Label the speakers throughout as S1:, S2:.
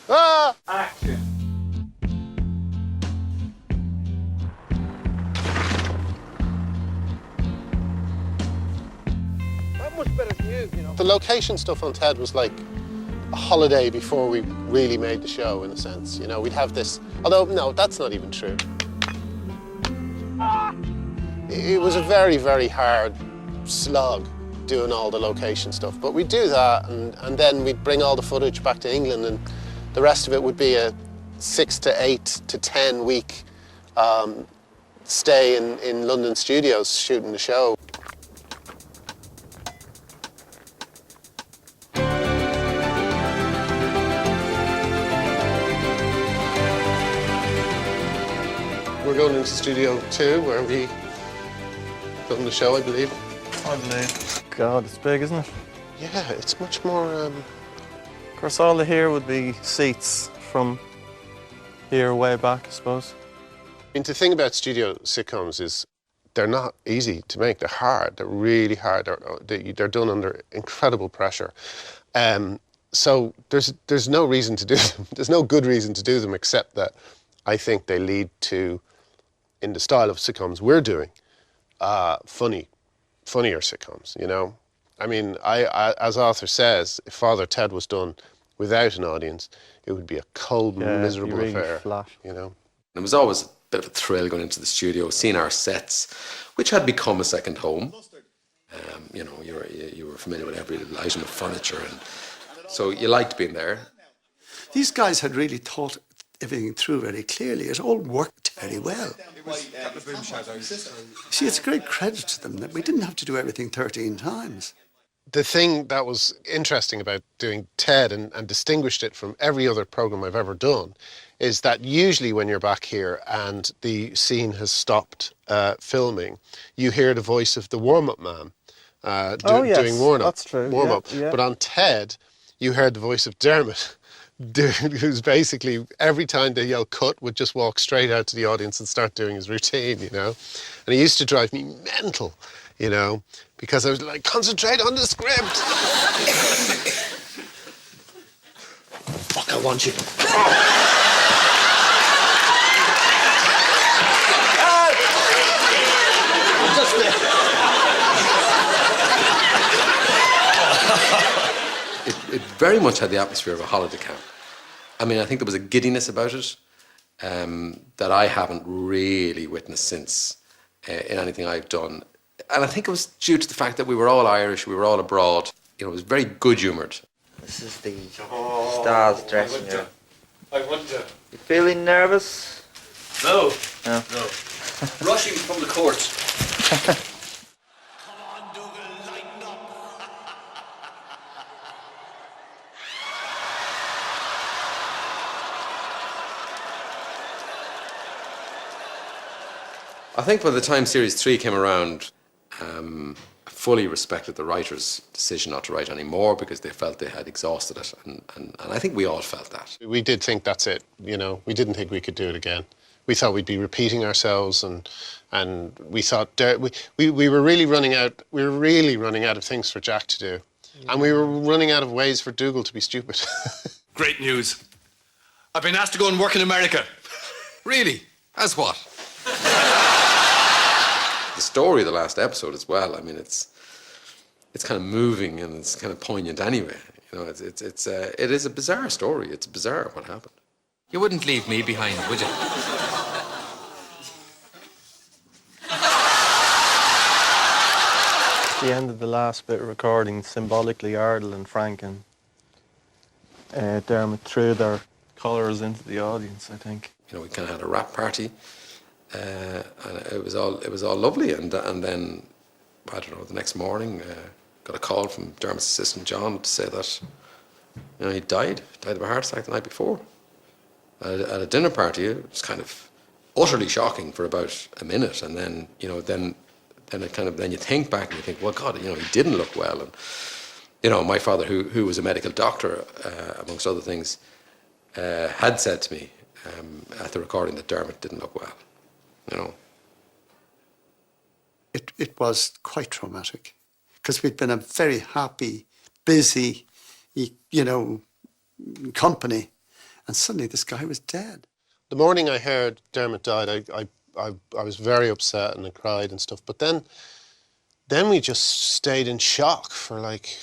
S1: Ah!
S2: Action.
S1: I'm much better than you, you know. The location stuff on TED was like a holiday before we really made the show, in a sense. You know, we'd have this, although, no, that's not even true. It was a very, very hard slog doing all the location stuff, but we'd do that, and then we'd bring all the footage back to England, and the rest of it would be a 6 to 8 to 10 week stay in London studios shooting the show. We're going into Studio 2, where we film the show, I believe.
S3: I believe. God, it's big, isn't it?
S1: Yeah, it's much more...
S3: Of course, all the here would be seats from here way back, I suppose.
S1: I mean, the thing about studio sitcoms is they're not easy to make. They're hard. They're really hard. They're done under incredible pressure. So there's no reason to do them. There's no good reason to do them, except that I think they lead to, in the style of sitcoms we're doing, funnier sitcoms, you know? I mean, I as Arthur says, if Father Ted was done without an audience, it would be a cold, miserable
S3: really
S1: affair,
S3: flat.
S1: you know?
S4: It was always a bit of a thrill going into the studio, seeing our sets, which had become a second home. You know, you were familiar with every little item of furniture, and so you liked being there.
S5: These guys had really thought everything through very clearly. It all worked very well. See, it's a great credit to them that we didn't have to do everything 13 times.
S1: The thing that was interesting about doing TED and distinguished it from every other programme I've ever done is that usually when you're back here and the scene has stopped filming, you hear the voice of the warm-up man doing warm-up.
S3: That's true.
S1: Warm-up.
S3: Yeah.
S1: But on TED, you heard the voice of Dermot, who's basically, every time they yell cut, would just walk straight out to the audience and start doing his routine, you know? And it used to drive me mental, you know, because I was like, concentrate on the script.
S6: Fuck, I want you.
S4: It very much had the atmosphere of a holiday camp. I mean, I think there was a giddiness about it that I haven't really witnessed since in anything I've done. And I think it was due to the fact that we were all Irish, we were all abroad. You know, it was very good-humoured.
S7: This is the stars dressing room.
S2: I wonder.
S7: You feeling nervous?
S6: No.
S7: No.
S6: No. Rushing from the court.
S4: I think by the time Series 3 came around, I fully respected the writers' decision not to write anymore because they felt they had exhausted it. And I think we all felt that.
S1: We did think that's it, you know. We didn't think we could do it again. We thought we'd be repeating ourselves, and we thought we were really running out. We were really running out of things for Jack to do, and we were running out of ways for Dougal to be stupid.
S6: Great news. I've been asked to go and work in America.
S4: Really? As what? The story of the last episode as well. I mean, it's kind of moving and it's kind of poignant anyway. You know, it is a bizarre story. It's bizarre what happened.
S8: You wouldn't leave me behind, would you?
S3: At the end of the last bit of recording, symbolically, Ardal and Frank and Dermot threw their colours into the audience, I think.
S4: You know, we kind of had a rap party, and it was all lovely. And then, I don't know, the next morning, got a call from Dermot's assistant John to say that, you know, he died of a heart attack the night before. At a dinner party, it was kind of utterly shocking for about a minute, and then, you know, then you think back and you think, well, God, you know, he didn't look well. And, you know, my father, who was a medical doctor, amongst other things, had said to me at the recording that Dermot didn't look well, you know.
S5: It was quite traumatic because we'd been a very happy, busy, you know, company. And suddenly this guy was dead.
S1: The morning I heard Dermot died, I was very upset and I cried and stuff. But then we just stayed in shock for like,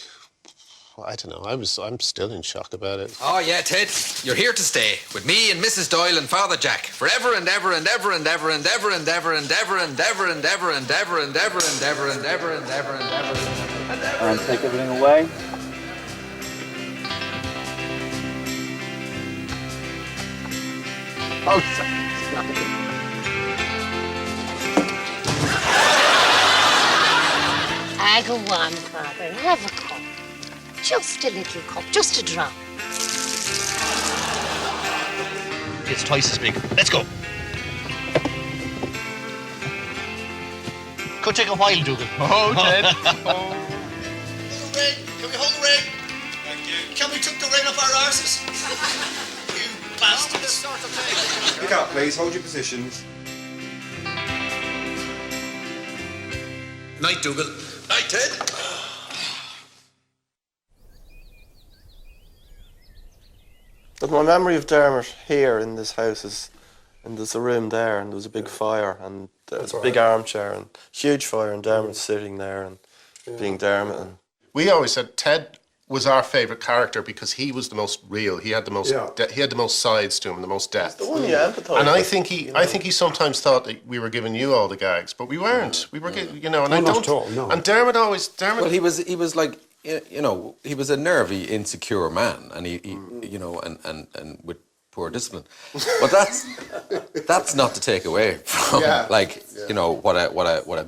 S1: I don't know. I'm still in shock about it.
S8: Oh, yeah, Ted, you're here to stay with me and Mrs. Doyle and Father Jack forever and ever and ever and ever and ever and ever and ever and ever and ever and ever and ever and ever and ever and ever and ever and ever.
S7: And take everything away.
S1: Oh,
S2: Go on, Father, have a cup. Just a little cup, just a drop.
S9: It's twice as big. Let's go. Could take a while, Dougal.
S6: Oh, Ted.
S9: Hold the ring. Can we hold the ring? Thank you. Can we took the ring off our arses? You bastards.
S10: Look out, please. Hold your positions.
S6: Night, Dougal. Night, Ted.
S3: But my memory of Dermot here in this house is, and there's a room there, and there was a big fire, and there's a big armchair, and huge fire, and Dermot's sitting there, and being Dermot. And
S1: we always said Ted was our favourite character because he was the most real. He had the most. He had the most sides to him, and the most depth.
S3: the one you empathise
S1: And I
S3: with,
S1: think he sometimes thought that we were giving you all the gags, but we weren't. We were, you know. And
S5: No,
S1: I
S5: not
S1: don't.
S5: at all, no.
S1: And Dermot.
S4: Well, he was like, you know, he was a nervy, insecure man, and he you know, and with poor discipline. But that's not to take away from you know what a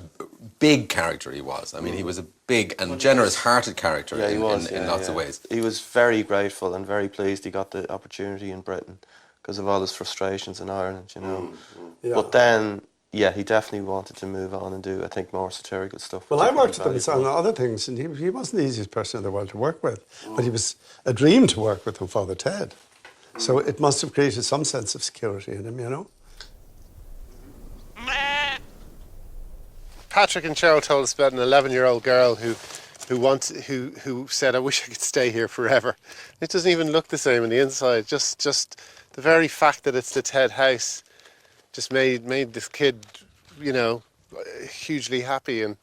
S4: big character he was. I mean, he was a big and generous-hearted character in lots of ways.
S3: He was very grateful and very pleased he got the opportunity in Britain because of all his frustrations in Ireland, you know. But then, yeah, he definitely wanted to move on and do, I think, more satirical stuff.
S5: Well, I worked with him on other things, and he wasn't the easiest person in the world to work with. But he was a dream to work with him, Father Ted. So it must have created some sense of security in him, you know.
S1: Patrick and Cheryl told us about an 11-year-old girl who said, "I wish I could stay here forever." It doesn't even look the same on the inside. Just the very fact that it's the Ted house just made this kid, you know, hugely happy, and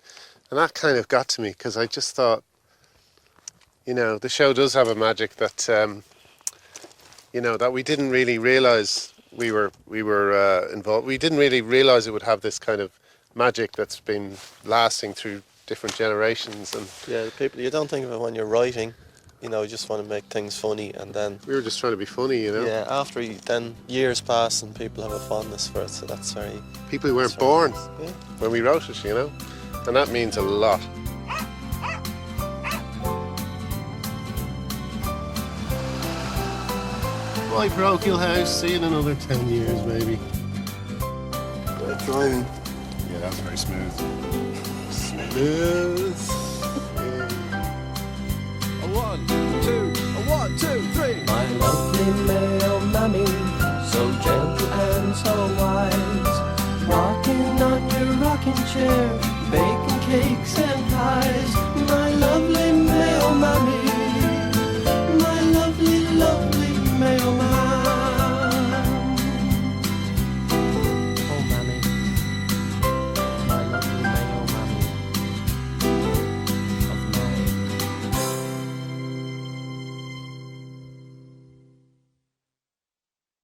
S1: that kind of got to me because I just thought, you know, the show does have a magic that you know, that we didn't really realise we were involved. We didn't really realise it would have this kind of magic that's been lasting through different generations. And
S3: yeah, people, you don't think of it when you're writing, you know, you just want to make things funny, and then
S1: we were just trying to be funny, you know.
S3: Yeah, after then years pass and people have a fondness for it, so that's very.
S1: People who weren't born when we wrote it, you know, and that means a lot. My parochial house. See you in another 10 years, maybe.
S3: Great driving.
S1: Yeah, that was very smooth. Smooth.
S11: A 1, 2, a 1, 2, 3.
S12: My lovely male mammy, so gentle and so wise, rocking on your rocking chair, baking cakes and pies. My lovely male mammy.